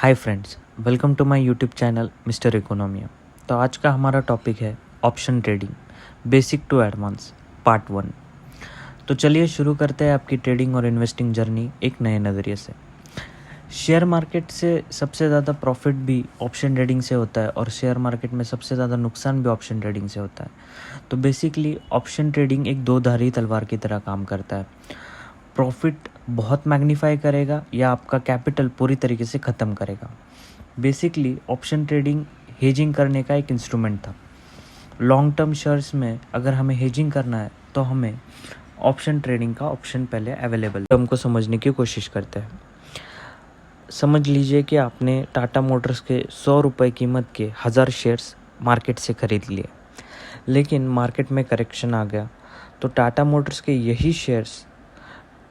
Hi friends, welcome to my YouTube channel mister Economia. तो आज का हमारा टॉपिक है option trading, basic to advance, part 1। तो चलिए शुरू करते हैं आपकी ट्रेडिंग और इन्वेस्टिंग जर्नी एक नए नज़रिए से। शेयर मार्केट से सबसे ज़्यादा प्रॉफिट भी ऑप्शन ट्रेडिंग से होता है और शेयर मार्केट में सबसे ज़्यादा नुकसान भी ऑप्शन ट्रेडिंग से होता है। तो बेसिकली ऑप्शन ट्रेडिंग एक दो धारी तलवार की तरह काम करता है। प्रॉफिट बहुत मैग्नीफाई करेगा या आपका कैपिटल पूरी तरीके से ख़त्म करेगा। बेसिकली ऑप्शन ट्रेडिंग हेजिंग करने का एक इंस्ट्रूमेंट था। लॉन्ग टर्म शेयर्स में अगर हमें हेजिंग करना है तो हमें ऑप्शन ट्रेडिंग का ऑप्शन पहले अवेलेबल है। हमको समझने की कोशिश करते हैं। समझ लीजिए कि आपने टाटा मोटर्स के 100 रुपये कीमत के 1000 शेयर्स मार्केट से ख़रीद लिए, लेकिन मार्केट में करेक्शन आ गया तो टाटा मोटर्स के यही शेयर्स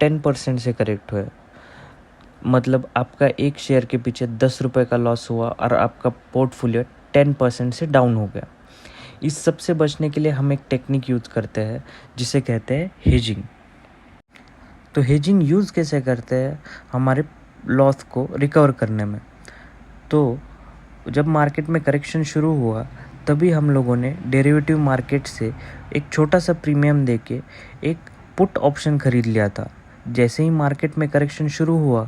10% से करेक्ट हुए। मतलब आपका एक शेयर के पीछे 10 रुपये का लॉस हुआ और आपका पोर्टफोलियो 10% से डाउन हो गया। इस सब से बचने के लिए हम एक टेक्निक यूज़ करते हैं जिसे कहते हैं हेजिंग। तो हेजिंग यूज़ कैसे करते हैं? हमारे लॉस को रिकवर करने में। तो जब मार्केट में करेक्शन शुरू हुआ तभी हम लोगों ने डेरिवेटिव मार्केट से एक छोटा सा प्रीमियम देके एक पुट ऑप्शन ख़रीद लिया था। जैसे ही मार्केट में करेक्शन शुरू हुआ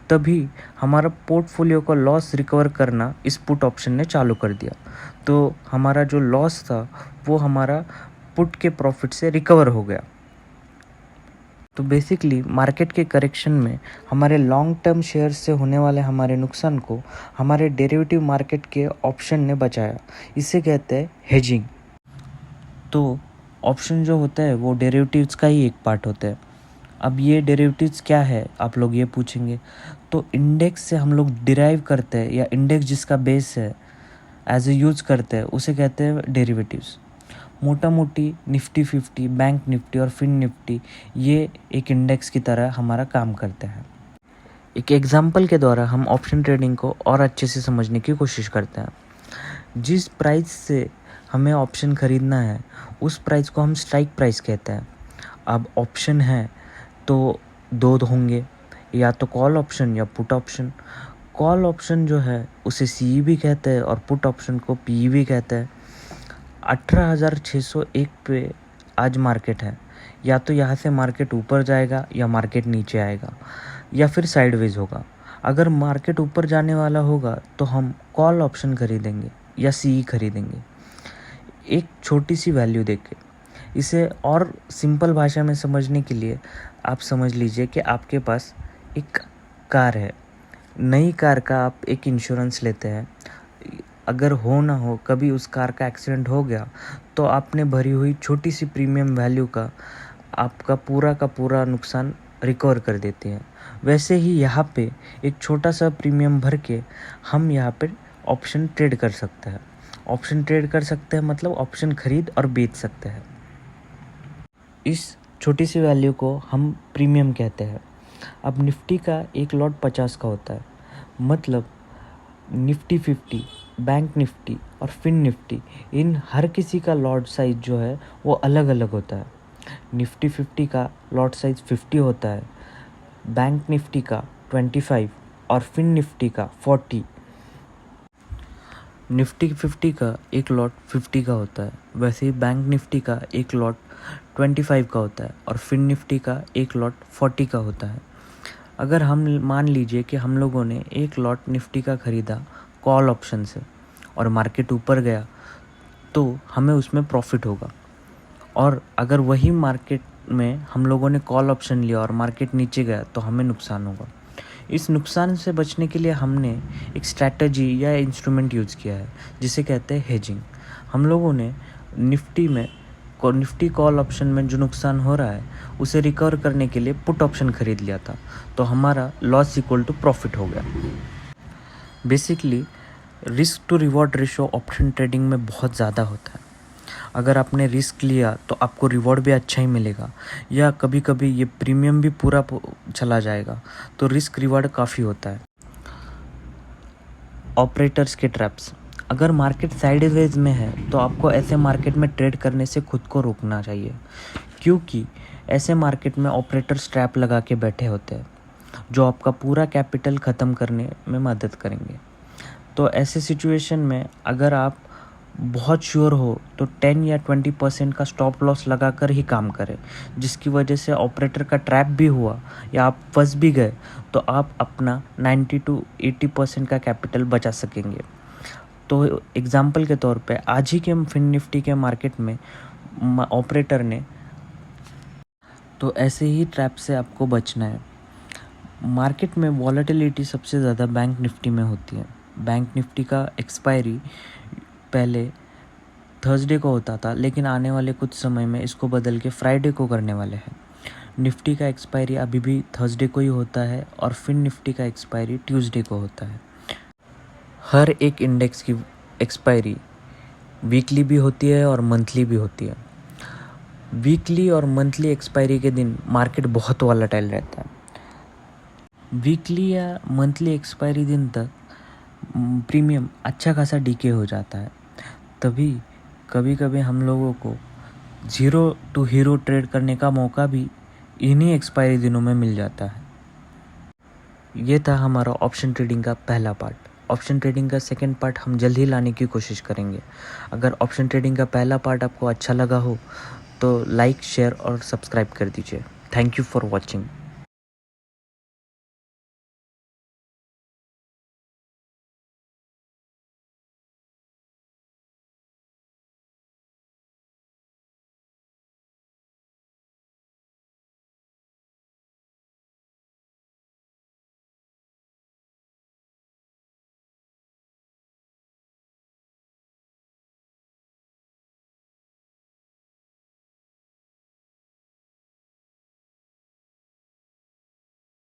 तभी हमारा पोर्टफोलियो का लॉस रिकवर करना इस पुट ऑप्शन ने चालू कर दिया। तो हमारा जो लॉस था वो हमारा पुट के प्रॉफिट से रिकवर हो गया। तो बेसिकली मार्केट के करेक्शन में हमारे लॉन्ग टर्म शेयर्स से होने वाले हमारे नुकसान को हमारे डेरिवेटिव मार्केट के ऑप्शन ने बचाया। इसे कहते हैं हेजिंग। तो ऑप्शन जो होता है वो डेरिवेटिव्स का ही एक पार्ट होता है। अब ये डेरिवेटिव्स क्या है आप लोग ये पूछेंगे। तो इंडेक्स से हम लोग डिराइव करते हैं या इंडेक्स जिसका बेस है एज ए यूज़ करते हैं उसे कहते हैं डेरिवेटिव्स। मोटा मोटी निफ्टी 50, बैंक निफ्टी और फिन निफ्टी ये एक इंडेक्स की तरह हमारा काम करते हैं। एक एग्जांपल के द्वारा हम ऑप्शन ट्रेडिंग को और अच्छे से समझने की कोशिश करते हैं। जिस प्राइस से हमें ऑप्शन ख़रीदना है उस प्राइस को हम स्ट्राइक प्राइस कहते हैं। अब ऑप्शन है तो दो होंगे, या तो कॉल ऑप्शन या पुट ऑप्शन। कॉल ऑप्शन जो है उसे सी भी कहते हैं और पुट ऑप्शन को पी भी कहते हैं। 18,601 पे आज मार्केट है। या तो यहाँ से मार्केट ऊपर जाएगा या मार्केट नीचे आएगा या फिर साइडवेज होगा। अगर मार्केट ऊपर जाने वाला होगा तो हम कॉल ऑप्शन खरीदेंगे या सी खरीदेंगे एक छोटी सी वैल्यू देके। इसे और सिंपल भाषा में समझने के लिए आप समझ लीजिए कि आपके पास एक कार है। नई कार का आप एक इंश्योरेंस लेते हैं। अगर हो ना हो कभी उस कार का एक्सीडेंट हो गया तो आपने भरी हुई छोटी सी प्रीमियम वैल्यू का आपका पूरा नुकसान रिकवर कर देते हैं। वैसे ही यहाँ पे एक छोटा सा प्रीमियम भर के हम यहाँ पे ऑप्शन ट्रेड कर सकते हैं। ऑप्शन ट्रेड कर सकते हैं मतलब ऑप्शन खरीद और बेच सकते हैं। इस छोटी सी वैल्यू को हम प्रीमियम कहते हैं। अब निफ्टी का एक लॉट 50 का होता है। मतलब निफ्टी 50, बैंक निफ्टी और फिन निफ्टी इन हर किसी का लॉट साइज़ जो है वो अलग अलग होता है। निफ्टी 50 का लॉट साइज़ 50 होता है, बैंक निफ्टी का 25 और फिन निफ्टी का 40। निफ्टी 50 का एक लॉट 50 का होता है, वैसे ही बैंक निफ्टी का एक लॉट 25 का होता है और फिन निफ्टी का एक लॉट 40 का होता है। अगर हम मान लीजिए कि हम लोगों ने एक लॉट निफ्टी का ख़रीदा कॉल ऑप्शन से और मार्केट ऊपर गया तो हमें उसमें प्रॉफिट होगा। और अगर वही मार्केट में हम लोगों ने कॉल ऑप्शन लिया और मार्केट नीचे गया तो हमें नुकसान होगा। इस नुकसान से बचने के लिए हमने एक स्ट्रैटेजी या इंस्ट्रूमेंट यूज़ किया है जिसे कहते हैं हेजिंग। हम लोगों ने निफ्टी कॉल ऑप्शन में जो नुकसान हो रहा है उसे रिकवर करने के लिए पुट ऑप्शन ख़रीद लिया था, तो हमारा लॉस इक्वल टू प्रॉफिट हो गया। Basically risk to reward ratio option trading में बहुत ज़्यादा होता है। अगर आपने रिस्क लिया तो आपको रिवॉर्ड भी अच्छा ही मिलेगा, या कभी कभी ये प्रीमियम भी पूरा चला जाएगा। तो रिस्क रिवॉर्ड काफ़ी होता है। ऑपरेटर्स के ट्रैप्स। अगर मार्केट साइडवेज में है तो आपको ऐसे मार्केट में ट्रेड करने से खुद को रोकना चाहिए, क्योंकि ऐसे मार्केट में ऑपरेटर्स ट्रैप लगा के बैठे होते हैं। जो आपका पूरा कैपिटल ख़त्म करने में मदद करेंगे। तो ऐसे सिचुएशन में अगर आप बहुत श्योर हो तो 10 या 20% का स्टॉप लॉस लगाकर ही काम करें, जिसकी वजह से ऑपरेटर का ट्रैप भी हुआ या आप फंस भी गए तो आप अपना 90 to 80% का कैपिटल बचा सकेंगे। तो एग्जांपल के तौर पे आज ही के फिन निफ्टी के मार्केट में ऑपरेटर ने, तो ऐसे ही ट्रैप से आपको बचना है। मार्केट में वॉलेटिलिटी सबसे ज़्यादा बैंक निफ्टी में होती है। बैंक निफ्टी का एक्सपायरी पहले थर्सडे को होता था, लेकिन आने वाले कुछ समय में इसको बदल के फ्राइडे को करने वाले हैं। निफ्टी का एक्सपायरी अभी भी थर्सडे को ही होता है और फिन निफ्टी का एक्सपायरी ट्यूसडे को होता है। हर एक इंडेक्स की एक्सपायरी वीकली भी होती है और मंथली भी होती है। वीकली और मंथली एक्सपायरी के दिन मार्केट बहुत वॉलेटाइल रहता है। वीकली या मंथली एक्सपायरी दिन तक प्रीमियम अच्छा खासा डीके हो जाता है। तभी कभी कभी हम लोगों को ज़ीरो टू हीरो ट्रेड करने का मौका भी इन्हीं एक्सपायरी दिनों में मिल जाता है। ये था हमारा ऑप्शन ट्रेडिंग का पहला पार्ट। ऑप्शन ट्रेडिंग का सेकंड पार्ट हम जल्द ही लाने की कोशिश करेंगे। अगर ऑप्शन ट्रेडिंग का पहला पार्ट आपको अच्छा लगा हो तो लाइक, शेयर और सब्सक्राइब कर दीजिए। Thank you for watching.